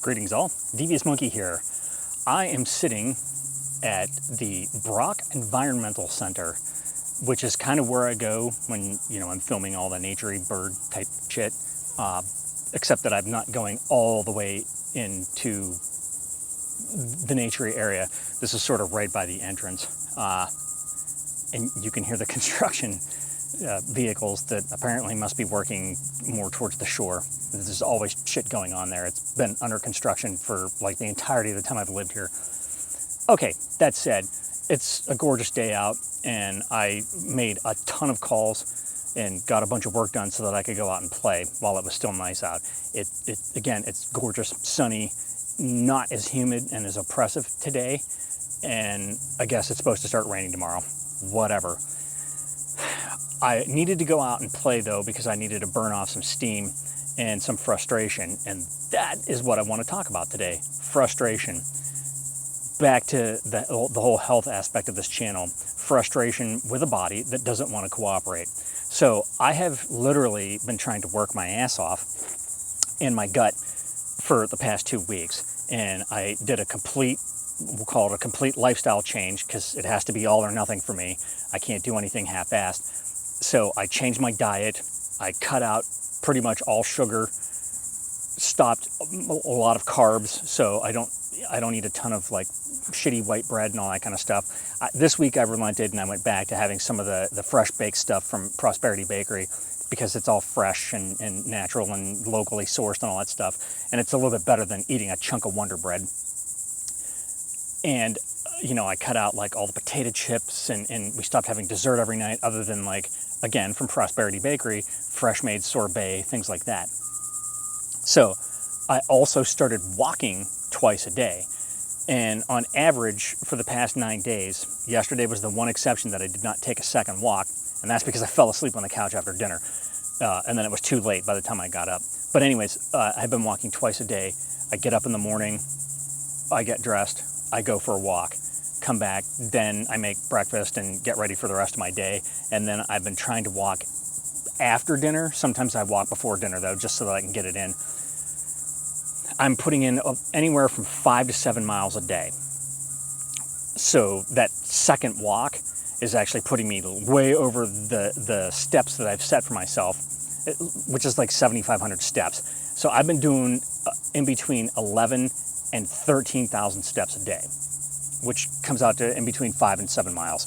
Greetings all, thedvsmonkey here. I am sitting at the Brock Environmental Center, which is kind of where I go when, I'm filming all the naturey bird type shit, except that I'm not going all the way into the naturey area. This is sort of right by the entrance, and you can hear the construction vehicles that apparently must be working more towards the shore. There's always shit going on there. It's been under construction for like the entirety of the time I've lived here. Okay, that said, it's a gorgeous day out, and I made a ton of calls and got a bunch of work done so that I could go out and play while it was still nice out. Again, it's gorgeous, sunny, not as humid and as oppressive today, and I guess it's supposed to start raining tomorrow. Whatever. I needed to go out and play though because I needed to burn off some steam and some frustration, and that is what I want to talk about today. Frustration. Back to the whole health aspect of this channel. Frustration with a body that doesn't want to cooperate. So I have literally been trying to work my ass off in my gut for the past 2 weeks, and I did we'll call it a complete lifestyle change, because it has to be all or nothing for me. I can't do anything half-assed. So I changed my diet. I cut out pretty much all sugar, stopped a lot of carbs, so I don't eat a ton of like shitty white bread and all that kind of stuff. This week I relented and I went back to having some of the fresh baked stuff from Prosperity Bakery, because it's all fresh and natural and locally sourced and all that stuff. And it's a little bit better than eating a chunk of Wonder Bread. And I cut out like all the potato chips, and we stopped having dessert every night other than like, again, from Prosperity Bakery, fresh made sorbet, things like that. So I also started walking twice a day. And on average, for the past 9 days, yesterday was the one exception that I did not take a second walk, and that's because I fell asleep on the couch after dinner. And then it was too late by the time I got up. But anyways, I've been walking twice a day. I get up in the morning, I get dressed, I go for a walk, come back, then I make breakfast and get ready for the rest of my day. And then I've been trying to walk after dinner. Sometimes I walk before dinner though, just so that I can get it in. I'm putting in anywhere from 5 to 7 miles a day. So that second walk is actually putting me way over the steps that I've set for myself, which is like 7,500 steps. So I've been doing in between 11 and 13,000 steps a day, which comes out to in between 5 and 7 miles.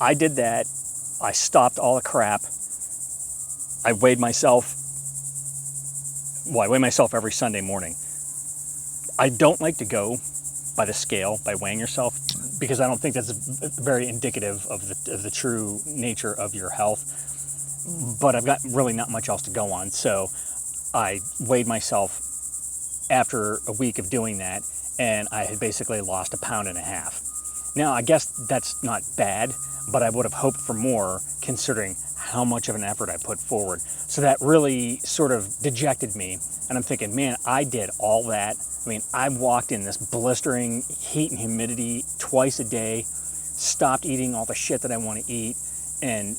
I did that. I stopped all the crap. I weighed myself. Well, I weigh myself every Sunday morning. I don't like to go by the scale, by weighing yourself, because I don't think that's very indicative of the true nature of your health. But I've got really not much else to go on, so I weighed myself after a week of doing that, and I had basically lost 1.5 pounds. Now, I guess that's not bad, but I would have hoped for more considering how much of an effort I put forward. So that really sort of dejected me, and I'm thinking, man, I did all that. I mean, I walked in this blistering heat and humidity twice a day, stopped eating all the shit that I want to eat, and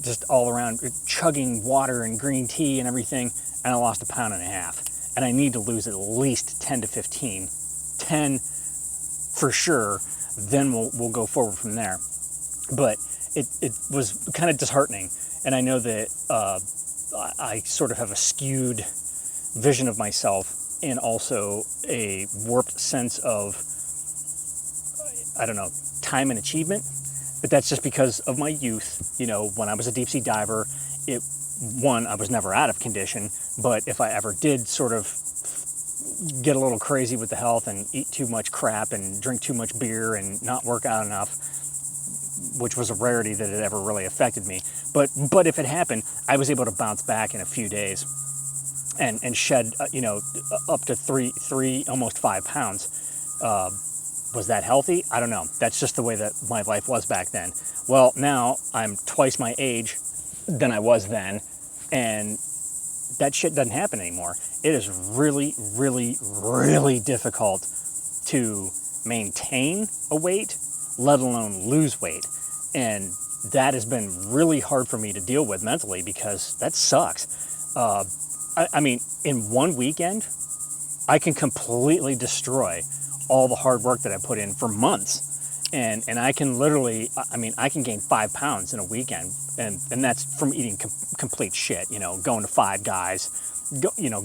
just all around chugging water and green tea and everything, and I lost 1.5 pounds. And I need to lose at least 10 to 15. 10 for sure, then we'll go forward from there. But it was kind of disheartening, and I know that I sort of have a skewed vision of myself and also a warped sense of, I don't know, time and achievement. But that's just because of my youth. When I was a deep sea diver, I was never out of condition, but if I ever did sort of get a little crazy with the health and eat too much crap and drink too much beer and not work out enough, which was a rarity that it ever really affected me. But if it happened, I was able to bounce back in a few days and shed, up to three, almost 5 pounds. Was that healthy? I don't know. That's just the way that my life was back then. Well, now I'm twice my age than I was then, and that shit doesn't happen anymore. It is really, really, really difficult to maintain a weight, let alone lose weight. And that has been really hard for me to deal with mentally, because that sucks. I mean, in one weekend, I can completely destroy all the hard work that I put in for months. And I can literally, I mean, I can gain 5 pounds in a weekend. And that's from eating complete shit, you know, going to Five Guys,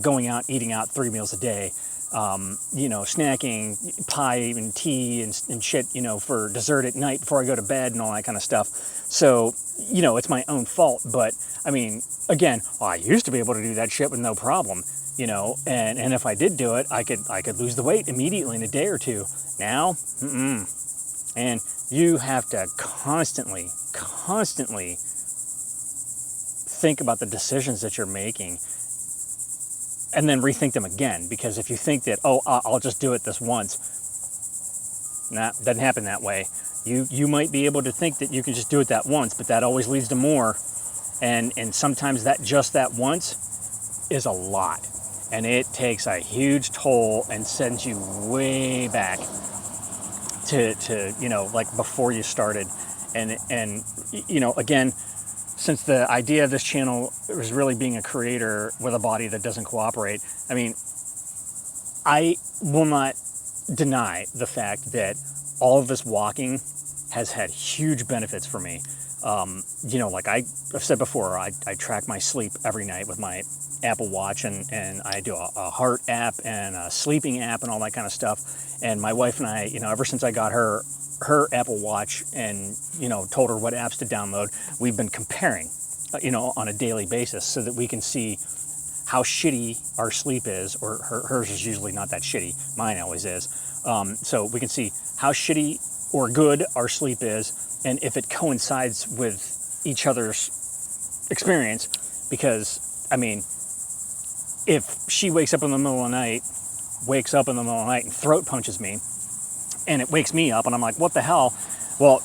going out, eating out 3 meals a day, snacking, pie and tea and shit, for dessert at night before I go to bed and all that kind of stuff. So, it's my own fault. But I mean, again, I used to be able to do that shit with no problem, and if I did do it, I could lose the weight immediately in a day or two. Now, and you have to constantly think about the decisions that you're making and then rethink them again. Because if you think that, I'll just do it this once, doesn't happen that way. You might be able to think that you can just do it that once, but that always leads to more. And sometimes that once is a lot. And it takes a huge toll and sends you way back to like before you started. And again, since the idea of this channel was really being a creator with a body that doesn't cooperate, I mean, I will not deny the fact that all of this walking has had huge benefits for me. Like I've said before, I track my sleep every night with my Apple Watch, and I do a heart app and a sleeping app and all that kind of stuff. And my wife and I, ever since I got her Apple Watch and, told her what apps to download, we've been comparing, on a daily basis so that we can see how shitty our sleep is, or hers is usually not that shitty. Mine always is. So we can see how shitty or good our sleep is, and if it coincides with each other's experience. Because, I mean, if she wakes up in the middle of the night and throat punches me, and it wakes me up and I'm like, what the hell? Well,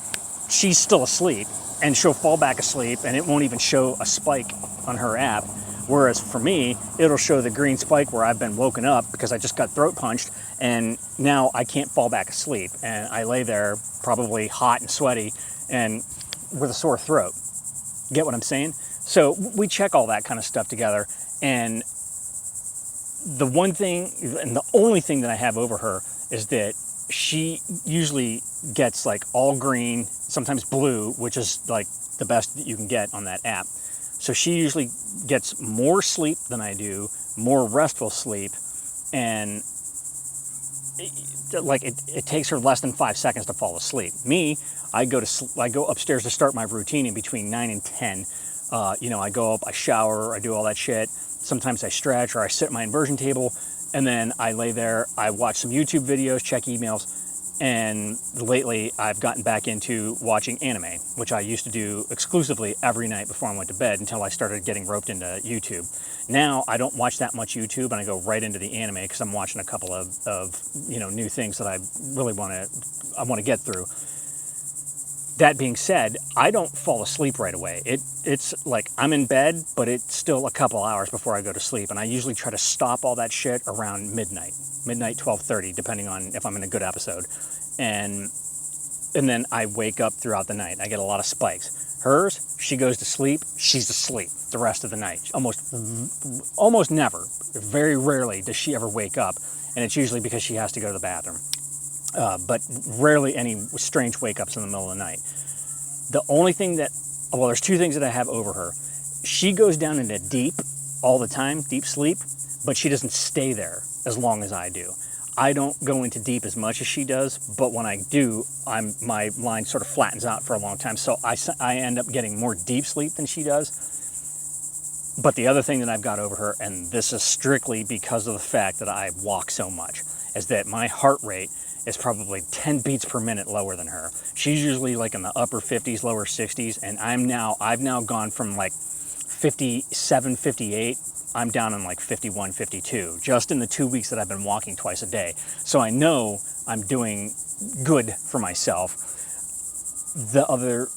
she's still asleep, and she'll fall back asleep and it won't even show a spike on her app. Whereas for me, it'll show the green spike where I've been woken up because I just got throat punched, and now I can't fall back asleep. And I lay there probably hot and sweaty and with a sore throat. Get what I'm saying? So we check all that kind of stuff together. And the one thing and the only thing that I have over her is that she usually gets like all green, sometimes blue, which is like the best that you can get on that app. So she usually gets more sleep than I do, more restful sleep, and it takes her less than 5 seconds to fall asleep. Me, I go upstairs to start my routine in between 9 and 10. I go up, I shower, I do all that shit. Sometimes I stretch or I sit at my inversion table, and then I lay there, I watch some YouTube videos, check emails, and lately I've gotten back into watching anime, which I used to do exclusively every night before I went to bed until I started getting roped into YouTube. Now I don't watch that much YouTube, and I go right into the anime because I'm watching a couple of new things that I really want to get through. That being said, I don't fall asleep right away. It's like I'm in bed, but it's still a couple hours before I go to sleep, and I usually try to stop all that shit around midnight, 12:30, depending on if I'm in a good episode. And then I wake up throughout the night. I get a lot of spikes. Hers, she goes to sleep, she's asleep the rest of the night. Almost never, very rarely does she ever wake up, and it's usually because she has to go to the bathroom. But rarely any strange wake-ups in the middle of the night. The only thing there's two things that I have over her. She goes down into deep all the time, deep sleep, but she doesn't stay there as long as I do. I don't go into deep as much as she does, but when I do, my line sort of flattens out for a long time, so I end up getting more deep sleep than she does. But the other thing that I've got over her, and this is strictly because of the fact that I walk so much, is that my heart rate is probably 10 beats per minute lower than her. She's usually like in the upper 50s, lower 60s, and I've now gone from like 57, 58, I'm down in like 51, 52, just in the 2 weeks that I've been walking twice a day. So I know I'm doing good for myself. The other,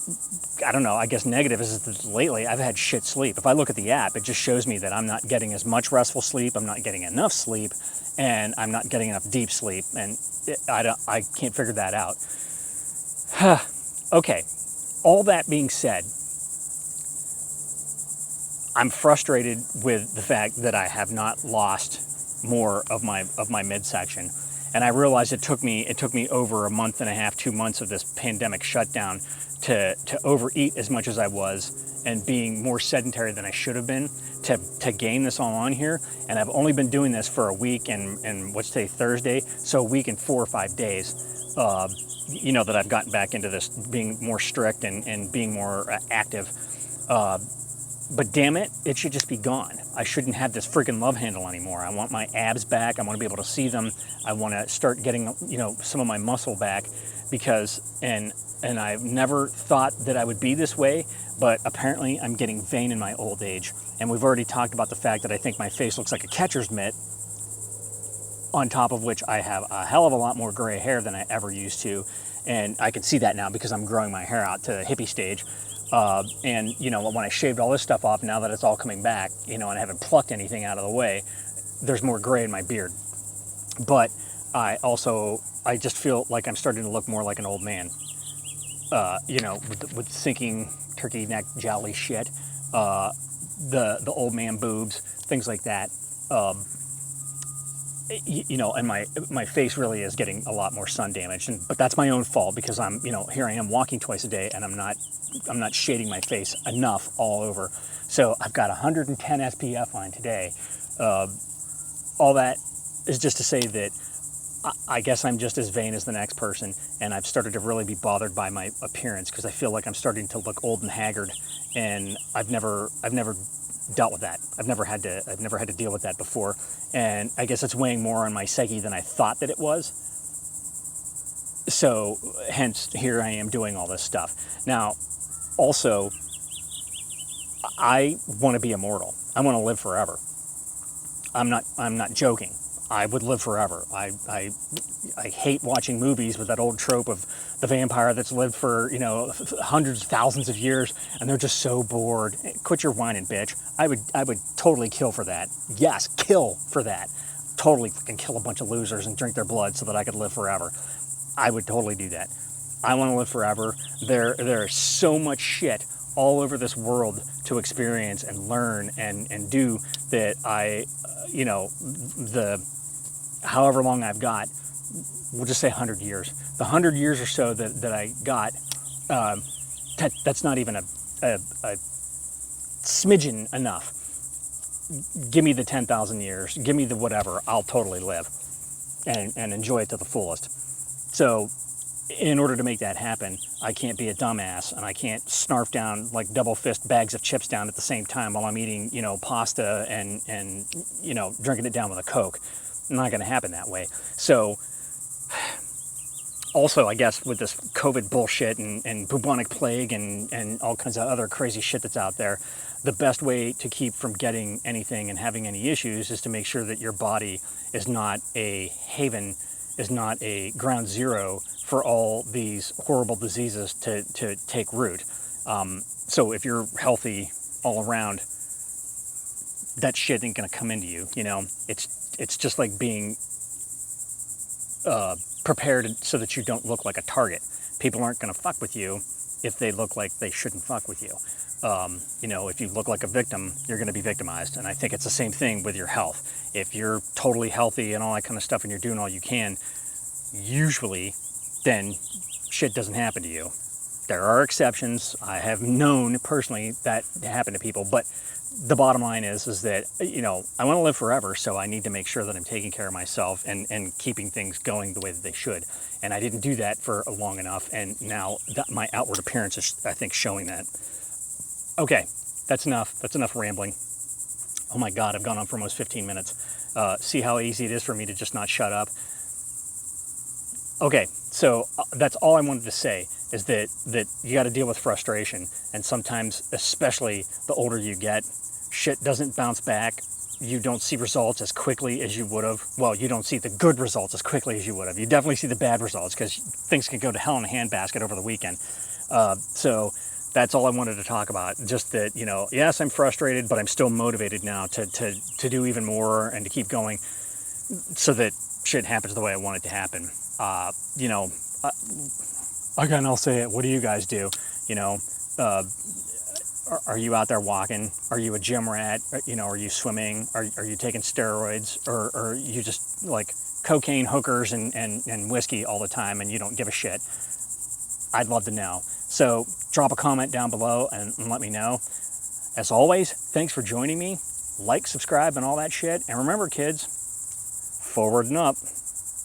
I don't know, I guess negative is that lately I've had shit sleep. If I look at the app, it just shows me that I'm not getting as much restful sleep, I'm not getting enough sleep, and I'm not getting enough deep sleep, and I can't figure that out. Okay, all that being said, I'm frustrated with the fact that I have not lost more of my midsection. And I realized it took me over a month and a half, 2 months of this pandemic shutdown to overeat as much as I was and being more sedentary than I should have been to gain this all on here. And I've only been doing this for a week and what's today, Thursday? So a week and 4 or 5 days, that I've gotten back into this, being more strict and being more active. But damn it, it should just be gone. I shouldn't have this freaking love handle anymore. I want my abs back. I want to be able to see them. I want to start getting, some of my muscle back because, and I've never thought that I would be this way, but apparently I'm getting vain in my old age. And we've already talked about the fact that I think my face looks like a catcher's mitt, on top of which I have a hell of a lot more gray hair than I ever used to. And I can see that now because I'm growing my hair out to the hippie stage. And when I shaved all this stuff off, now that it's all coming back, and I haven't plucked anything out of the way, there's more gray in my beard. But I just feel like I'm starting to look more like an old man, with sinking turkey neck jolly shit, the old man boobs, things like that. And my face really is getting a lot more sun damage, but that's my own fault because I'm, here I am walking twice a day and I'm not shading my face enough all over. So I've got 110 SPF on today. All that is just to say that I guess I'm just as vain as the next person, and I've started to really be bothered by my appearance because I feel like I'm starting to look old and haggard, and I've never dealt with that. I've never had to deal with that before, and I guess it's weighing more on my psyche than I thought that it was. So hence here I am doing all this stuff. Now also, I want to be immortal. I want to live forever. I'm not joking. I would live forever. I hate watching movies with that old trope of the vampire that's lived for, hundreds of thousands of years, and they're just so bored. Quit your whining, bitch. I would totally kill for that. Yes, kill for that. Totally fucking kill a bunch of losers and drink their blood so that I could live forever. I would totally do that. I want to live forever. There is so much shit all over this world to experience and learn and do that however long I've got, we'll just say 100 years. The 100 years or so that I got, that's not even a smidgen enough. Give me the 10,000 years, give me the whatever, I'll totally live and enjoy it to the fullest. So in order to make that happen, I can't be a dumbass and I can't snarf down like double fist bags of chips down at the same time while I'm eating, pasta and drinking it down with a Coke. Not going to happen that way. So also, I guess with this COVID bullshit and bubonic plague and all kinds of other crazy shit that's out there, the best way to keep from getting anything and having any issues is to make sure that your body is not a haven, is not a ground zero for all these horrible diseases to take root. So if you're healthy all around, that shit ain't going to come into you. It's just like being prepared so that you don't look like a target. People aren't going to fuck with you if they look like they shouldn't fuck with you. If you look like a victim, you're going to be victimized. And I think it's the same thing with your health. If you're totally healthy and all that kind of stuff and you're doing all you can, usually then shit doesn't happen to you. There are exceptions. I have known personally that happen to people, but the bottom line is that, I want to live forever, so I need to make sure that I'm taking care of myself and keeping things going the way that they should. And I didn't do that for long enough, and now my outward appearance is, I think, showing that. Okay, that's enough. That's enough rambling. Oh my God, I've gone on for almost 15 minutes. See how easy it is for me to just not shut up? Okay, so that's all I wanted to say, is that you got to deal with frustration. And sometimes, especially the older you get, shit doesn't bounce back. You don't see results as quickly as you would have. Well, you don't see the good results as quickly as you would have. You definitely see the bad results because things can go to hell in a handbasket over the weekend. So that's all I wanted to talk about. Just that, yes, I'm frustrated, but I'm still motivated now to do even more and to keep going so that shit happens the way I want it to happen. Again, I'll say it. What do you guys do? Are you out there walking? Are you a gym rat? You know, are you swimming? Are you taking steroids? Or are you just like cocaine hookers and whiskey all the time and you don't give a shit? I'd love to know. So drop a comment down below and let me know. As always, thanks for joining me. Like, subscribe, and all that shit. And remember, kids, forward and up.